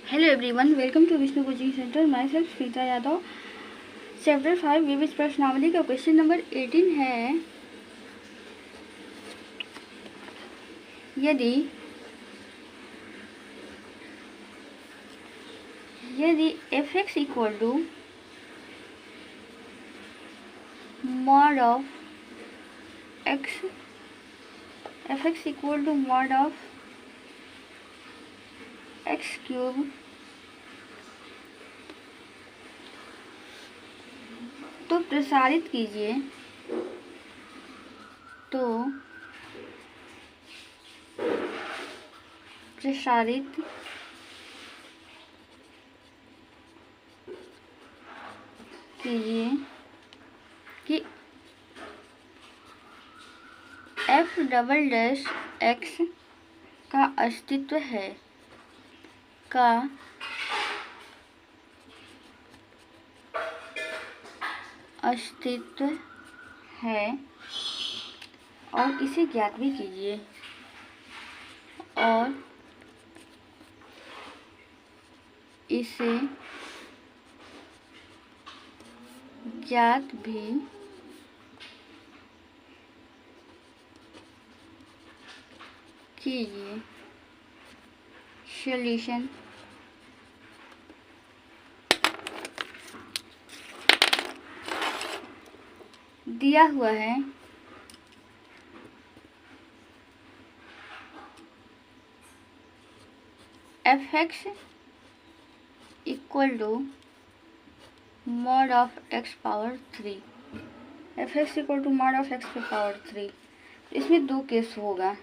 Hello everyone, welcome to Vishnu coaching centre. Myself Smita Yadav. Chapter 5 विविध प्रश्नावली का क्वेश्चन नंबर 18 है, यदि f(x) equal to mod of x, f(x) equal to mod of x cube तो प्रसारित कीजिए कि f डबल डैश x का अस्तित्व है और इसे ज्ञात भी कीजिए सॉल्यूशन दिया हुआ है f(x) equal to mod of x power 3। f(x) equal to mod of x power 3। इसमें दो केस होगा,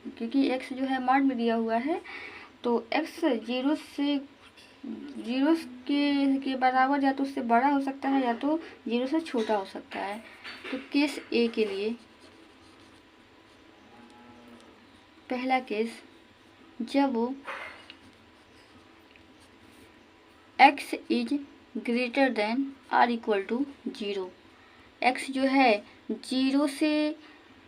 क्योंकि x जो है मॉड में दिया हुआ है, तो x जीरो के बराबर या तो उससे बड़ा हो सकता है या तो 0 से छोटा हो सकता है। तो केस ए के लिए, पहला केस, जब x is greater than are equal to 0, x जो है 0 से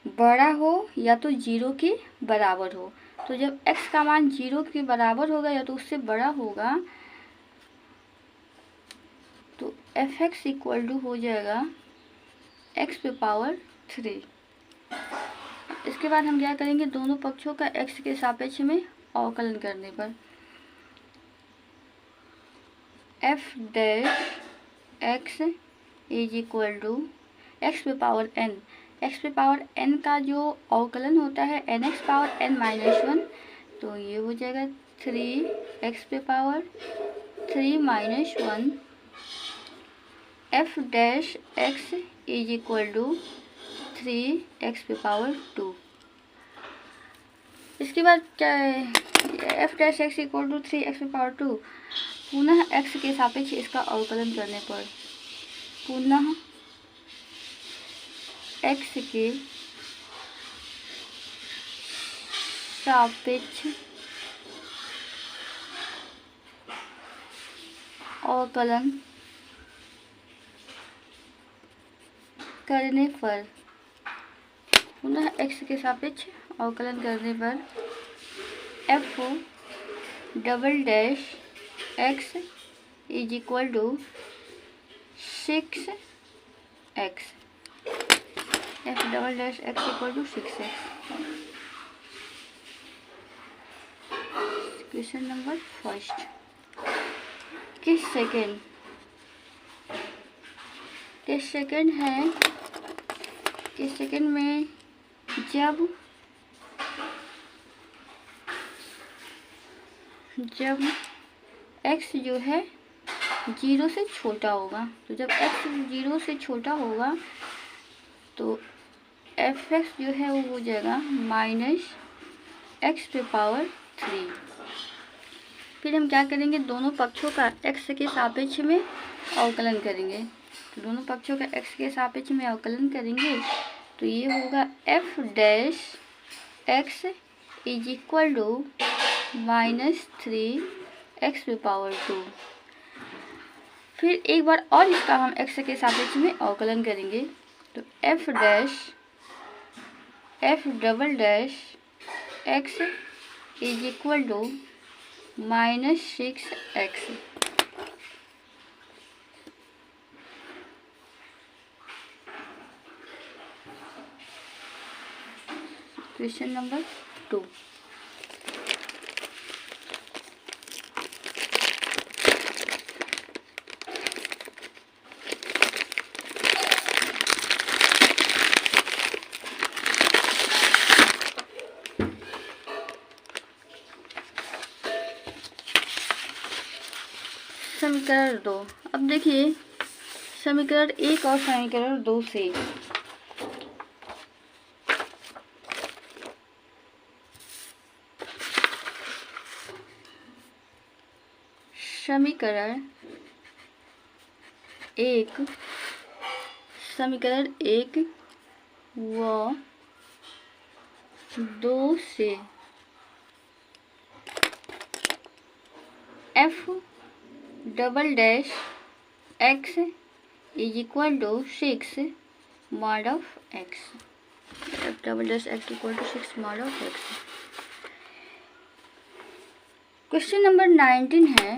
बड़ा हो या तो 0 के बराबर हो। तो जब x का मान 0 के बराबर होगा या तो उससे बड़ा होगा, तो f(x) इक्वल टू हो जाएगा x पे पावर 3। इसके बाद हम क्या करेंगे, दोनों पक्षों का x के सापेक्ष में अवकलन करने पर f dash x is equal to x पे पावर n। x पे पावर n का जो अवकलन होता है nx पावर n माइनस 1, तो ये हो जाएगा 3x पे power 3 minus 1। f dash x is equal to 3x पे पावर 2। इसके बाद क्या है, f dash x equal to 3x पे पावर 2, पुनः x के सापेक्ष इसका अवकलन करने पर पुनः x के सापेक्ष अवकलन करने पर पुनः x के सापेक्ष अवकलन करने पर f double dash x is equal to 6x। f double dash x equal to 6x। Question number first, किस सेकेंड में जब x जो है 0 से छोटा होगा, तो जब x 0 से छोटा होगा तो f(x) जो है वो हो जाएगा माइनस x पे पावर 3। फिर हम क्या करेंगे, दोनों पक्षों का x के सापेक्ष में अवकलन करेंगे। तो दोनों पक्षों का x के सापेक्ष में अवकलन करेंगे तो ये होगा f dash x is equal to minus 3x पे पावर 2। फिर एक बार और इसका हम x के सापेक्ष में अवकलन करेंगे, तो f double dash x is equal to -6x। Question number 2। समीकरण 2। अब देखिए समीकरण 1 और समीकरण 2 से समीकरण 1 व 2 से f double dash x is equal to 6 mod of x। f double dash x equal to 6 mod of x। Question number 19 है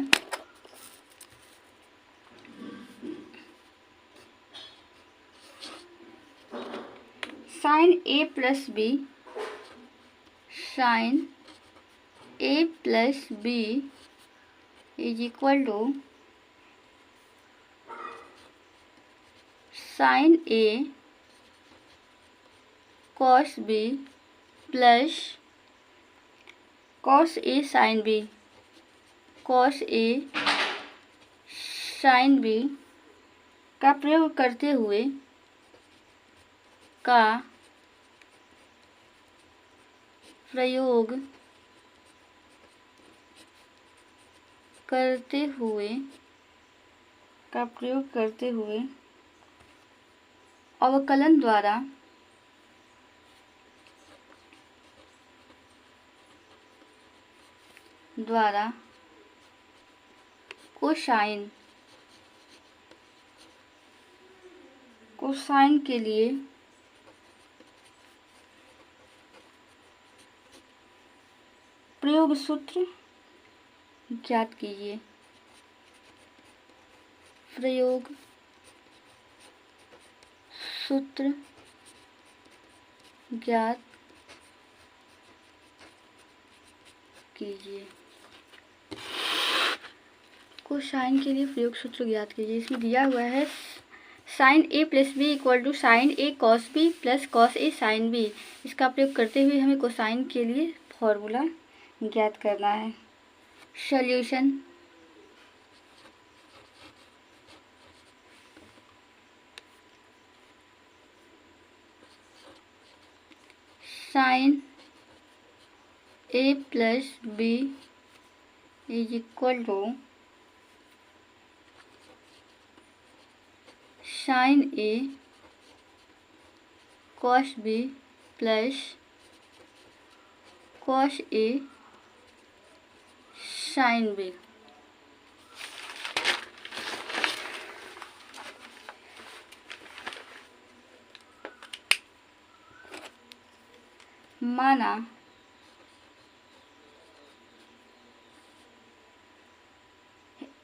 sin a plus b is equal to sin a cos b plus cos a sin b का प्रयोग करते हुए अवकलन द्वारा cosine के लिए प्रयोग सूत्र ज्ञात कीजिए। प्रयोग सूत्र ज्ञात कीजिए। कोसाइन के लिए प्रयोग सूत्र ज्ञात कीजिए। इसमें दिया हुआ है sin a plus B equal to sin a cos b plus cos a sin b। इसका प्रयोग करते हुए हमें कोसाइन के लिए फॉर्मूला ज्ञात करना है। Solution sin a plus B is equal to sin a cos b plus cos a sin b। माना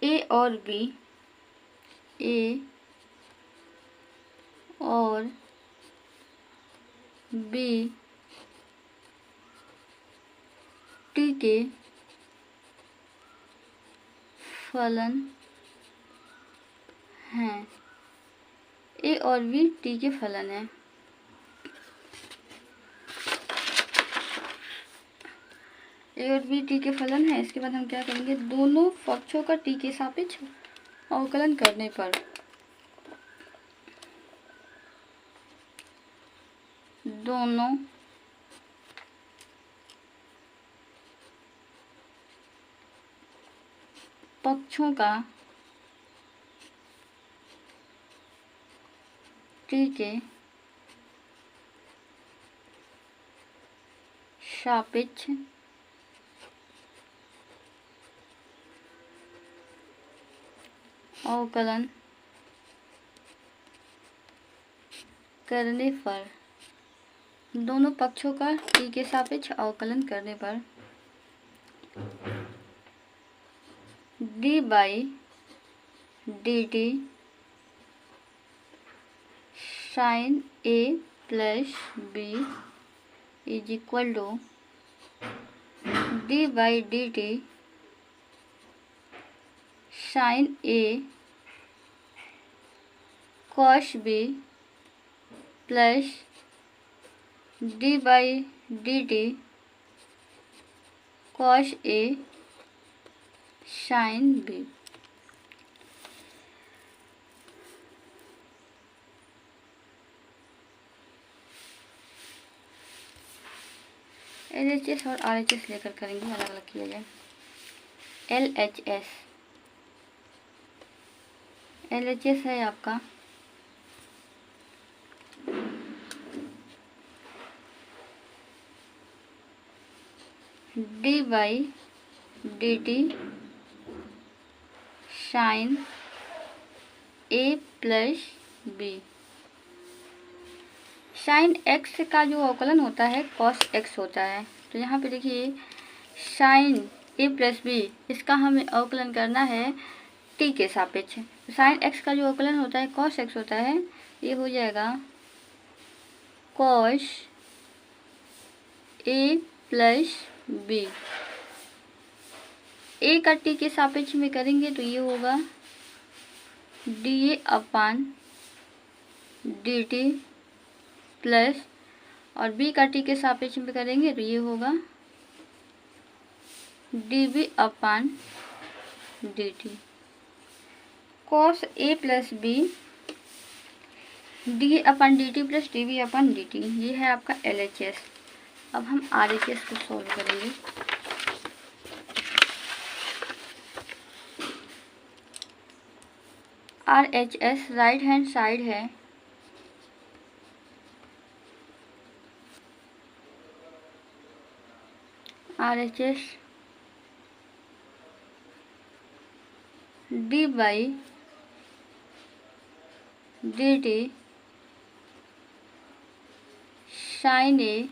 a और b t के फलन हैं। a और b t के फलन हैं। a और b t के फलन है। इसके बाद हम क्या करेंगे, दोनों पक्षों का t के सापेक्ष अवकलन करने पर दोनों पक्षों का t के सापेक्ष अवकलन करने पर दोनों पक्षों का t के सापेक्ष अवकलन करने पर D by D T sine A plus B is equal to D by D T sine A cos B plus D by D T cos A sine B. LHS और RHS लेकर करेंगे, अलग अलग किया जाए। LHS है आपका D by D T sine A plus B. Sine X का जो अवकलन होता है कॉस एक्स होता है। तो यहाँ पे देखिए साइन ए प्लस बी, इसका हमें अवकलन करना है टी के सापेक्ष। साइन एक्स का जो अवकलन होता है कॉस एक्स होता है, ये हो जाएगा cos A plus B. A का टी के सापेक्ष में करेंगे तो ये होगा D A upon D T plus, और बी का टी के सापेक्ष में करेंगे तो ये होगा D B upon D T. Cos A plus B D upon D T plus D B upon D T, ये है आपका LHS। अब हम RHS को सॉल्व करेंगे। RHS राइट हैंड साइड है, RHS D by D T sine A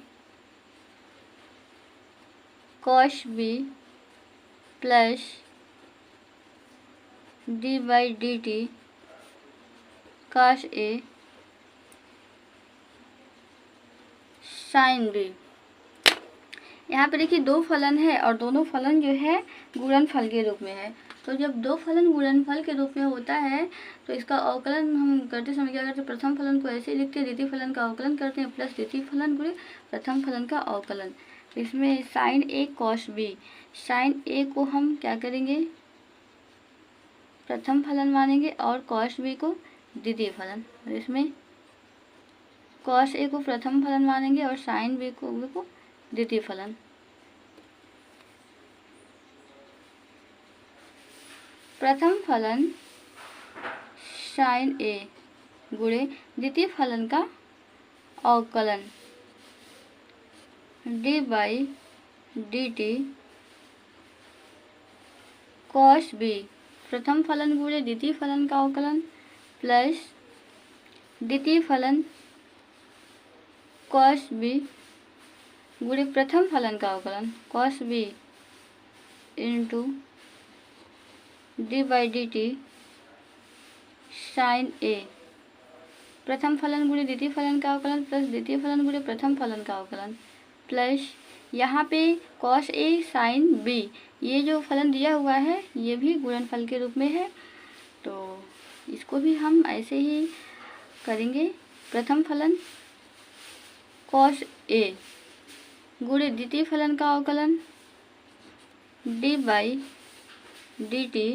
cos B plus D by D T cos A sine B. यहाँ पे देखिए दो फलन है और दोनों फलन जो है गुणनफल के रूप में है। तो जब दो फलन गुणनफल के रूप में होता है तो इसका अवकलन हम करते समय क्या करते हैं, प्रथम फलन को ऐसे लिखते हैं, द्वितीय फलन का अवकलन करते हैं प्लस द्वितीय फलन गुणे प्रथम फलन का अवकलन। तो इसमें sign A cos B, sine ए को हम क्या करेंगे प्रथम फलन मानेंगे और कॉस बी को द्वितीय फलन। और इसमें कॉस ए को प्रथम फलन मानेंगे और साइन बी को द्वितीय फलन। प्रथम फलन साइन ए गुणे द्वितीय फलन का अवकलन D by D T cos B, प्रथम फलन गुणे द्वितीय फलन का अवकलन प्लस द्वितीय फलन कॉस बी गुणे प्रथम फलन का अवकलन cos B into D by D T sine A, प्रथम फलन गुणे द्वितीय फलन का अवकलन प्लस द्वितीय फलन गुणे प्रथम फलन का अवकलन प्लस यहाँ पे कॉस ए साइन बी, ये जो फलन दिया हुआ है ये भी गुणनफल के रूप में है। तो इसको भी हम ऐसे ही करेंगे, प्रथम फलन कॉस ए गुणे द्वितीय फलन का अवकलन D by D T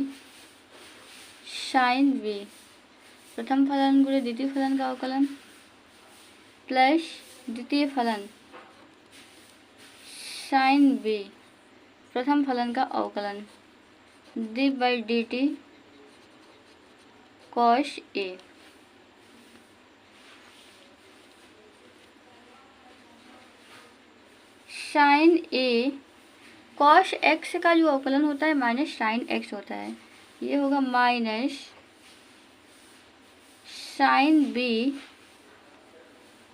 sine B, प्रथम फलन गुणे द्वितीय फलन का अवकलन प्लस द्वितीय फलन साइन बी, प्रथम फलन का अवकलन D by D T cos A. Sine A cos X का जो अवकलन होता है माइनस साइन एक्स होता है, ये होगा माइनस साइन बी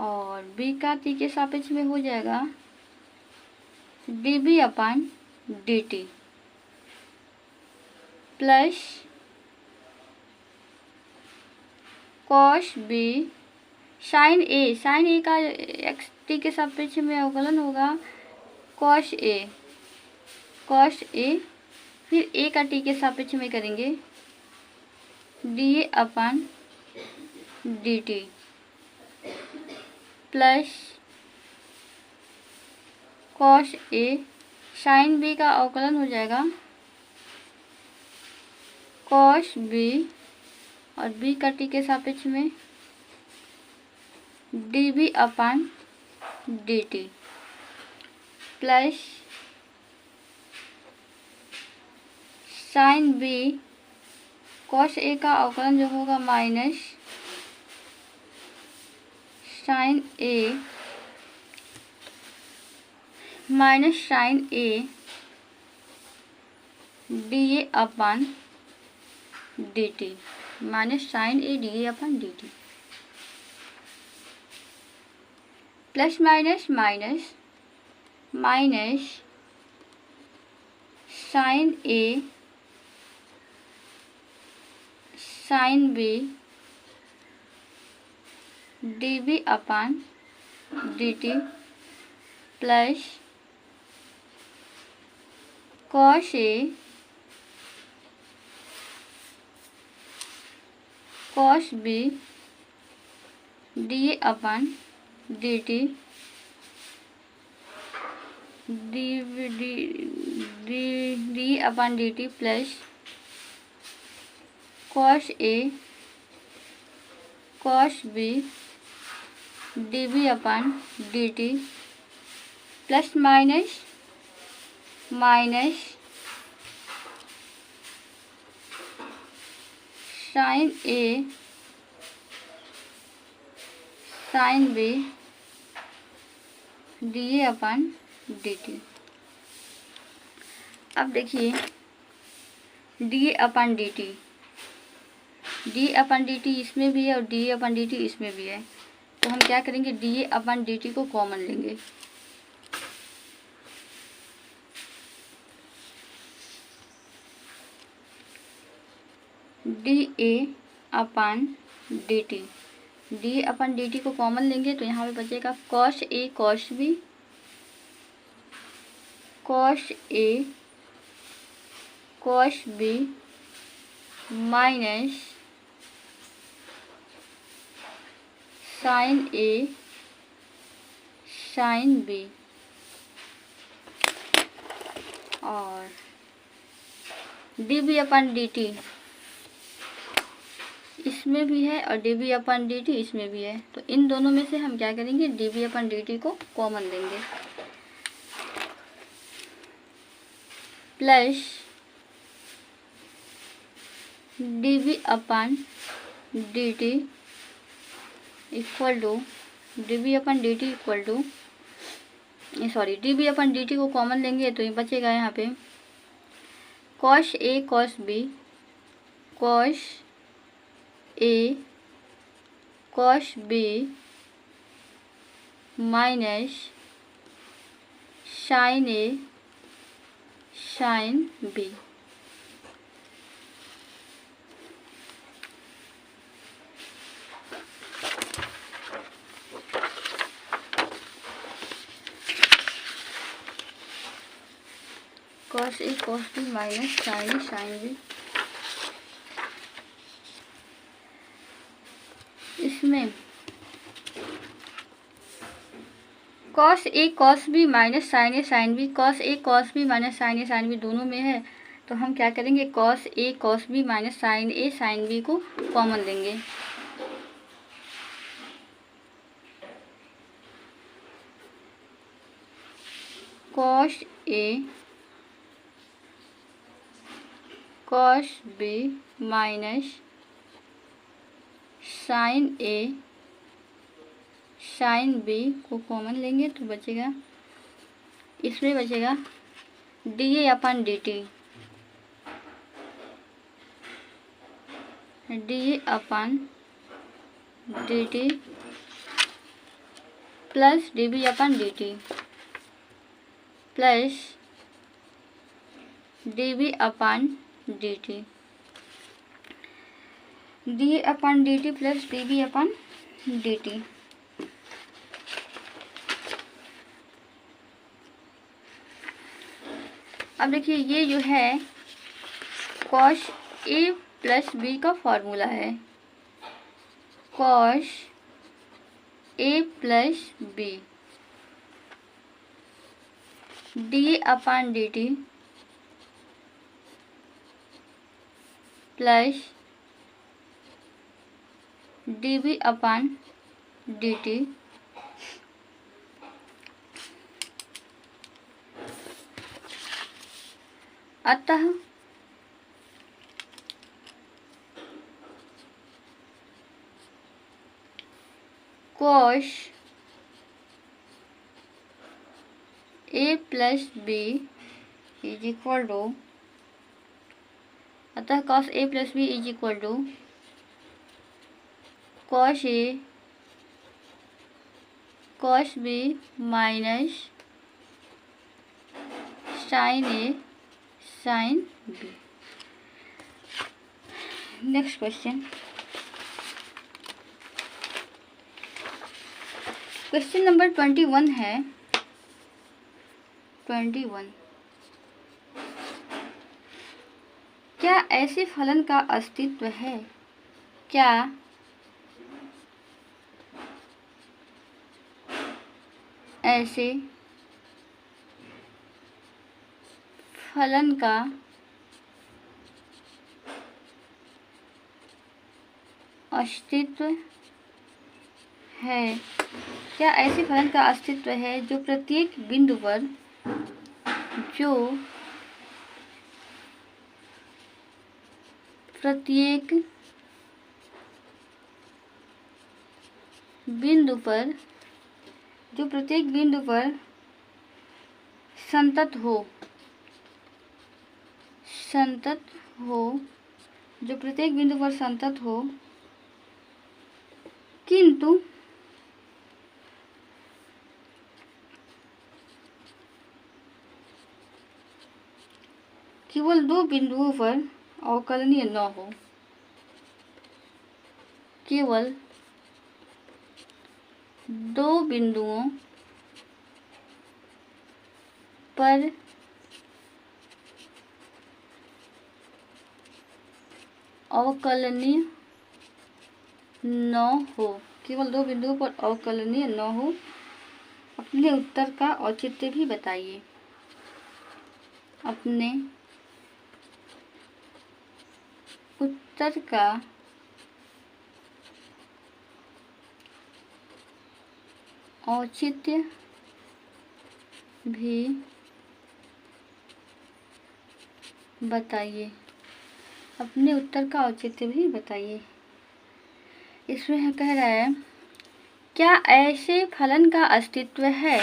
और बी का टी के सापेक्ष में हो जाएगा D B upon D T plus cos B sine A का एक्स टी के सापेक्ष में अवकलन होगा कॉस ए, फिर ए का टी के सापेक्ष में करेंगे D A upon D T plus cos A sine B का अवकलन हो जाएगा कॉस बी और बी का टी के सापेक्ष में D B upon D T plus sine B cos A का अवकलन जो होगा minus sine A D A upon D T minus sine A D A upon D T plus minus sine A sine B D B upon D T plus cos A cos B D A upon D T D upon D T plus cos A cos B D B upon D T plus minus sine A sine B D A upon D T. अब देखिए D A upon D T, D A upon D T इसमें भी है और D A upon D T इसमें भी है, तो हम क्या करेंगे D A upon D T को कॉमन लेंगे। D A upon D T, D A upon D T को कॉमन लेंगे तो यहाँ पे बचेगा cos A cos B, cos A cos B minus sine A sine B और D B upon D T इसमें भी है और D B upon D T इसमें भी है, तो इन दोनों में से हम क्या करेंगे D B upon D T को कॉमन लेंगे plus D B upon D T equal to D B upon D T equal to sorry D B upon D T को कॉमन लेंगे तो ये बचेगा यहाँ पे cos A cos B cos A cos B minus sine A sine B. Cos A cos B minus sine A sine B, इसमें cos A cos B minus sine A sine B, cos A cos B minus sine A sine B दोनों में है, तो हम क्या करेंगे cos A cos B minus sine A sine B को common लेंगे। Cos A cos B minus sine A sine B को कॉमन लेंगे तो बचेगा, इसमें बचेगा D A upon D T, D A upon D T plus D B upon D T plus D B upon D T. D upon D T plus D B upon D T. अब देखिए ये जो है cos A plus B का formula है, cos A plus B D upon D T plus D B upon D T अतः cos A plus B is equal to, अतः cos A plus B is equal to cos A cos B minus sine A sine B. Next question, question number 21 है। 21, क्या ऐसे फलन का अस्तित्व है, क्या ऐसे फलन का अस्तित्व है, क्या ऐसे फलन का अस्तित्व है जो प्रत्येक बिंदु पर संतत हो, जो प्रत्येक बिंदु पर संतत हो, किंतु केवल दो बिंदुओं पर अवकलनीय न हो, केवल दो बिंदुओं पर अवकलनीय न हो, केवल दो बिंदुओं पर अवकलनीय न हो। अपने उत्तर का औचित्य भी बताइए। अपने उत्तर का औचित्य भी बताइए। अपने उत्तर का औचित्य भी बताइए। इसमें कह रहा है, क्या ऐसे फलन का अस्तित्व है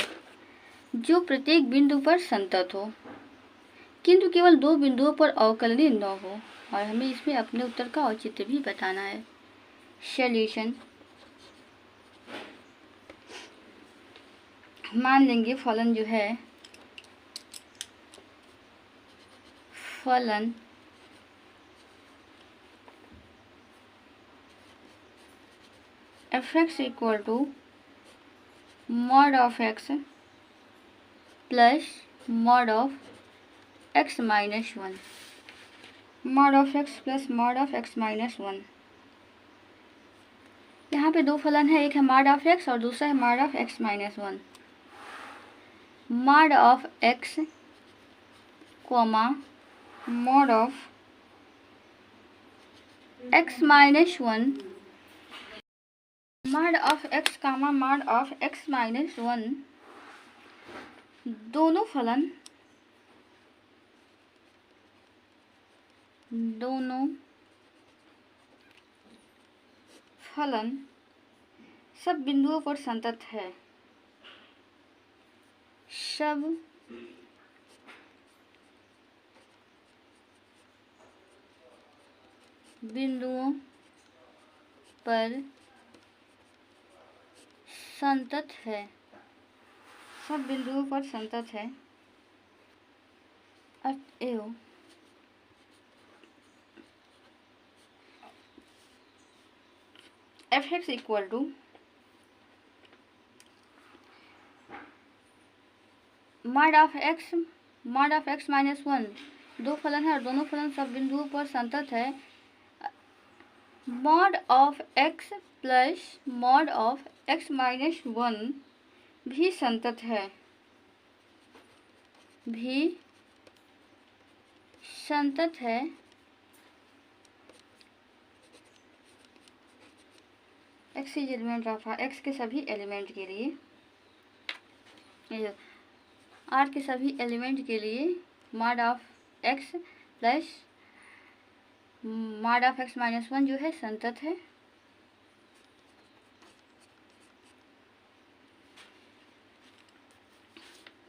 जो प्रत्येक बिंदु पर संतत हो, किंतु केवल दो बिंदुओं पर अवकलनीय न हो, और हमें इसमें अपने उत्तर का औचित्य भी बताना है। सॉल्यूशन, मान लेंगे फलन जो है, फलन fx equal to mod of x plus mod of x minus 1, mod of x plus mod of x minus 1। यहाँ पे दो फलन है, एक है मॉड ऑफ x और दूसरा है mod of x minus 1। Mod of x comma mod of x minus 1, mod of x comma mod of x minus 1, दोनों फलन सब बिंदुओं पर संतत है, सब बिंदुओं पर संतत है, सब बिंदुओं पर संतत है। अतएव F X equal to mod of X minus one. दो फलन है और दोनों फलन सब बिंदुओं पर संतत है। Mod of X plus mod of X minus one भी संतत है, भी संतत है। X is element of R, X के सभी एलिमेंट के लिए, आर के सभी एलिमेंट के लिए mod of X plus mod of X minus one जो है संतत है।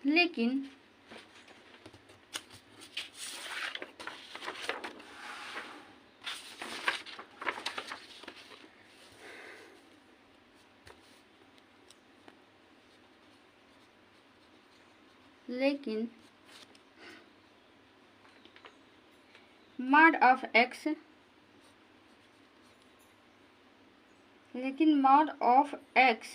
लेकिन mod of X,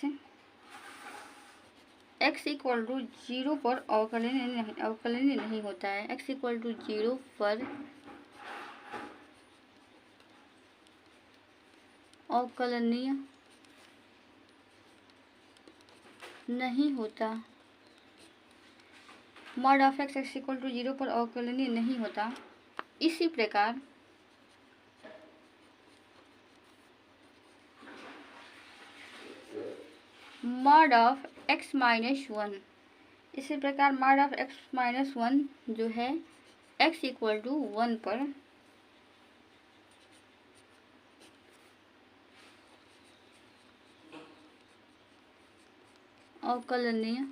X equal to zero पर अवकलनीय नहीं होता है। एक्स इक्वल टू जीरो पर अवकलनीय नहीं होता। Mod of X X equal to zero पर अवकलनीय नहीं होता। इसी प्रकार mod of X minus one, इसी प्रकार mod of X minus one जो है एक्स इक्वल टू वन पर अवकलनीय,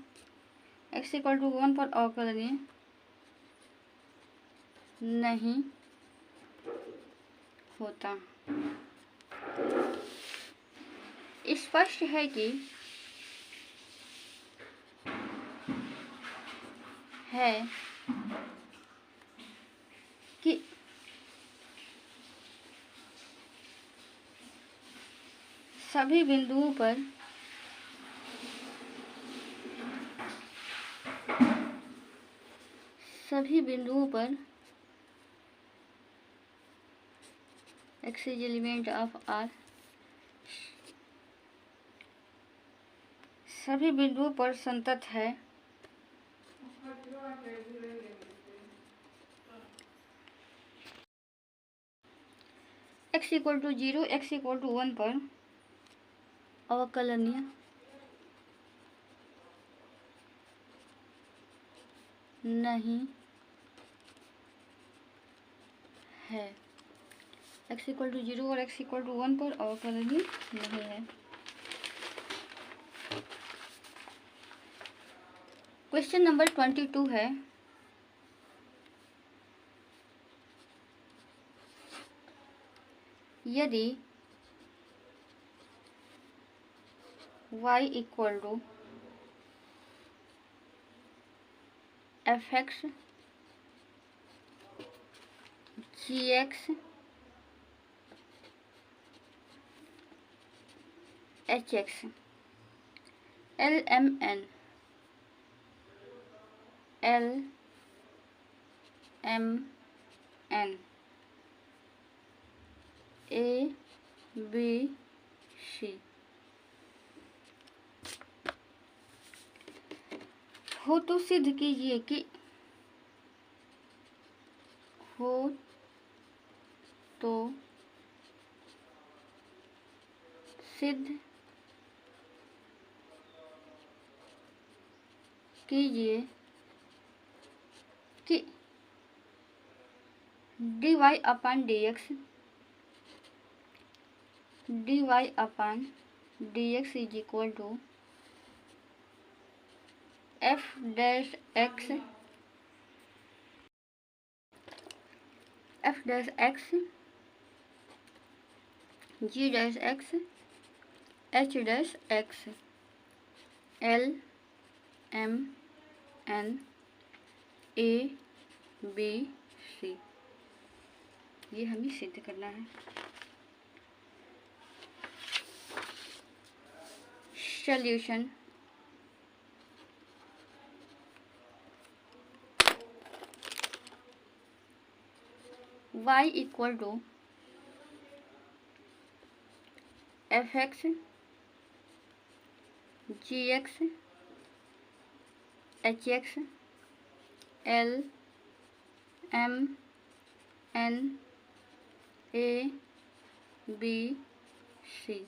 एक्स इक्वल टू वन पर अवकलनीय नहीं होता। स्पष्ट है कि सभी बिंदुओं पर X is element of R, सभी बिंदुओं पर संतत है। X equal to zero, X equal to one पर अवकलनीय नहीं है। एक्स इक्वल टू जीरो और एक्स इक्वल टू वन पर अवकलनीय नहीं है। क्वेश्चन नंबर 22 है, यदि y equal to F X G X H X L M N A B C हो तो सिद्ध कीजिए कि कि dy upon dx is equal to F dash x ji dash x H dash x L M N A B C, ये हमें सिद्ध करना है। Solution y equal to fx gx hx l m n a b c।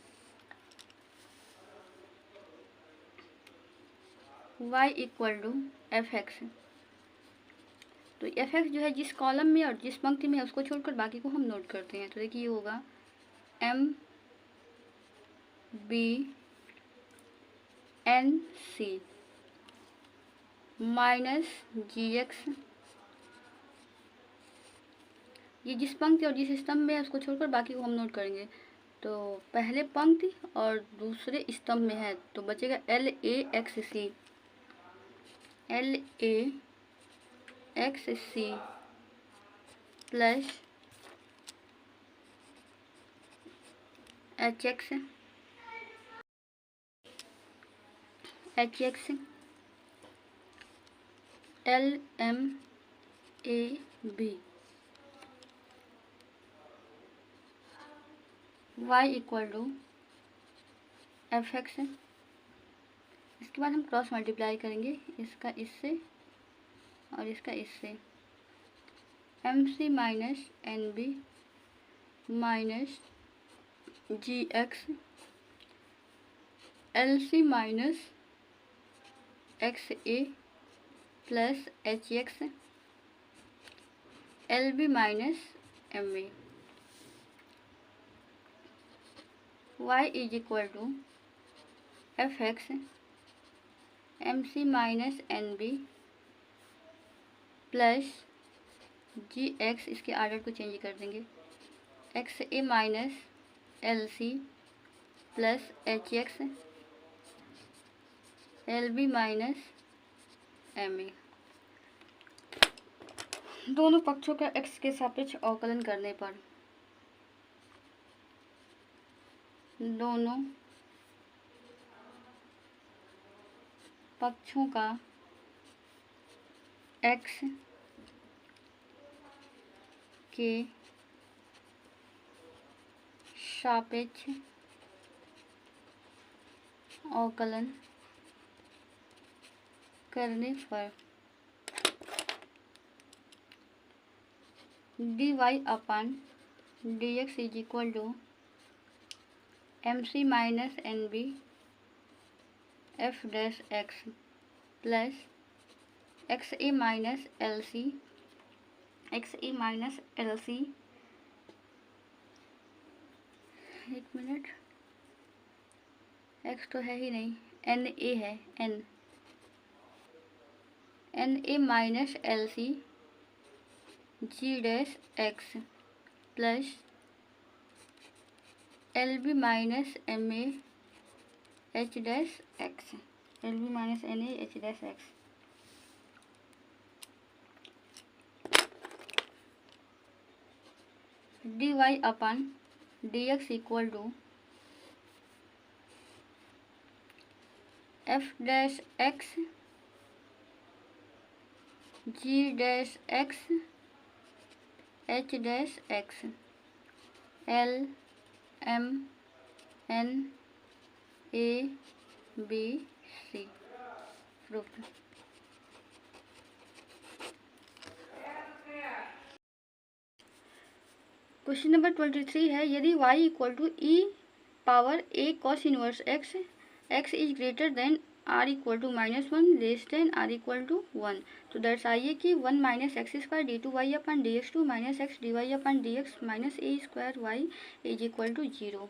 y equal to fx, तो fx जो है जिस column में और जिस पंक्ति में है उसको छोड़कर बाकी को हम नोट करते हैं। तो देखिए ये होगा m b n c minus gx, ये जिस पंक्ति और जिस स्तंभ में है उसको छोड़कर बाकी को हम नोट करेंगे। तो पहले पंक्ति और दूसरे स्तंभ में है तो बचेगा l a x c, l a x c plus H X L M A B. Y equal to F X, इसके बाद हम क्रॉस मल्टीप्लाई करेंगे इसका इससे और इसका इससे, M C minus N B minus G X L C minus X A plus H X L B minus M A. Y is equal to F X M C minus N B plus G X, इसके order को change कर देंगे, X A minus L C plus H X L B minus M A. दोनों पक्षों का x के सापेक्ष अवकलन करने पर दोनों पक्षों का x के सापेक्ष अवकलन करने पर dy upon dx is equal to M C minus N B F dash x plus X A minus L C एक मिनट, एक्स तो है ही नहीं, एन ए है, n a minus L c g dash x plus l B minus M a h dash x, L B minus n a h dash x. D Y upon D x equal to F dash x ji dash x H dash x L M N A B c. Proof. Question number 23 है, यदि y equal to E power A cos inverse x, x is greater than are equal to -1 less than are equal to 1, तो दर्शाइए कि 1 minus x square d two y upon D x two minus x D Y upon D x minus a square y is equal to 0।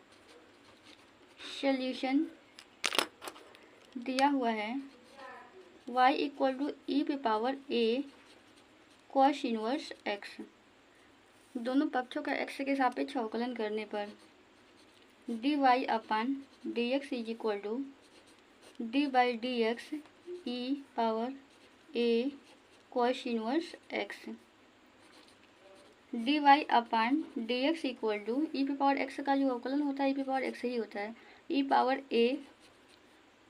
Solution दिया हुआ है y equal to ई पे power ए cos inverse x, दोनों पक्षों का x के सापेक्ष अवकलन करने पर d Y upon D x is equal to D by D X E power A cos inverse X, D Y upon D x equal to ई पे पावर एक्स का जो अवकलन होता है ई पे पावर एक्स ही होता है, ई पावर ए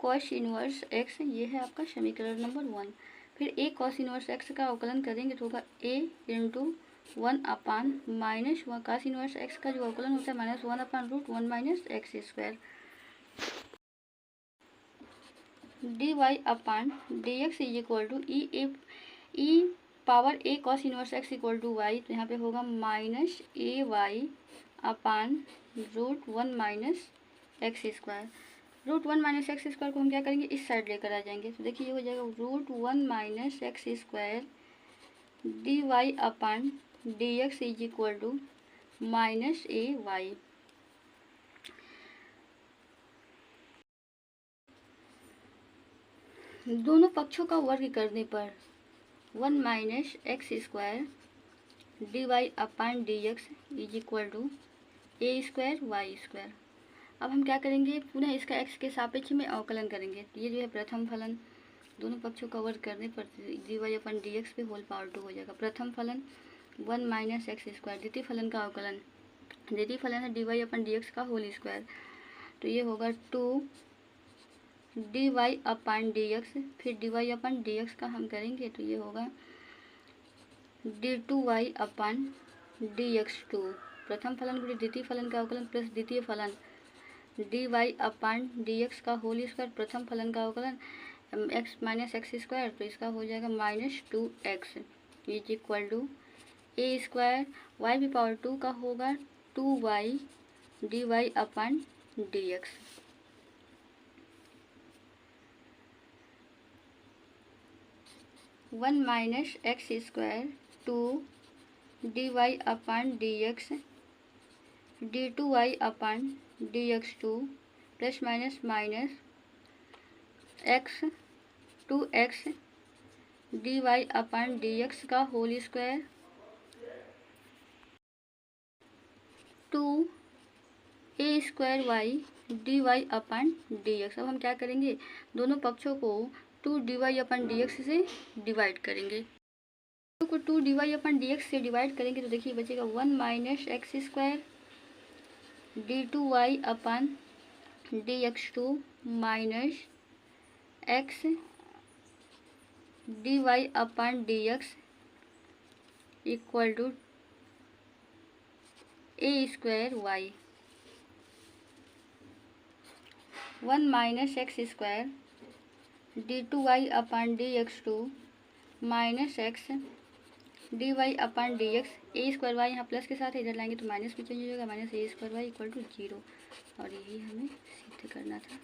कॉस इनवर्स एक्स, ये है आपका समीकरण नंबर 1। फिर ए कॉस इनवर्स एक्स का अवकलन करेंगे तो होगा A into 1 upon minus one cos inverse X का जो अवकलन होता है -1 upon √1 minus x square D Y upon D x is equal to E power A cos inverse X equal to Y, तो यहाँ पे होगा -ay upon √1 minus x square. √1 minus x square को हम क्या करेंगे, इस साइड लेकर आ जाएंगे, तो देखिए ये हो जाएगा √1 minus x square D Y upon D x is equal to -ay। दोनों पक्षों का वर्ग करने पर 1 minus x square D Y upon D x is equal to A square y square. अब हम क्या करेंगे, पुनः इसका एक्स के सापेक्ष में अवकलन करेंगे। तो ये जो है प्रथम फलन, दोनों पक्षों का वर्ग करने पर d Y upon D x पे होल पावर 2 हो जाएगा। प्रथम फलन 1 माइनस एक्स स्क्वायर, द्वितीय फलन का अवकलन, द्वितीय फलन है D Y upon D X का होल स्क्वायर, तो ये होगा 2 D Y upon D x. फिर D Y upon D X का हम करेंगे तो ये होगा d2y अपान डी एक्स 2। प्रथम फलन गुणित द्वितीय फलन का अवकलन प्लस द्वितीय फलन D Y upon D X का होल स्क्वायर, प्रथम फलन का अवकलन एक्स माइनस एक्स स्क्वायर, तो इसका हो जाएगा -2x is equal to A square Y भी पावर 2 का होगा 2y D Y upon D X. One minus x square 2 D Y upon D X d2y upon D x 2 plus minus minus X 2x D Y upon D X का whole square 2 A square Y D Y upon D X. अब हम क्या करेंगे, दोनों पक्षों को 2 D Y upon D x से divide करेंगे। को 2 D Y upon D x से डिवाइड करेंगे तो देखिए बचेगा 1 minus x square d2y upon D x 2 minus x D Y upon D x equal to A square y. 1 minus x square d2y upon D x 2 minus x D Y upon D x, a square y यहाँ plus के साथ इधर लाएंगे तो minus में change हो जाएगा, -a square y equal to 0, और यही हमें सिद्ध करना था।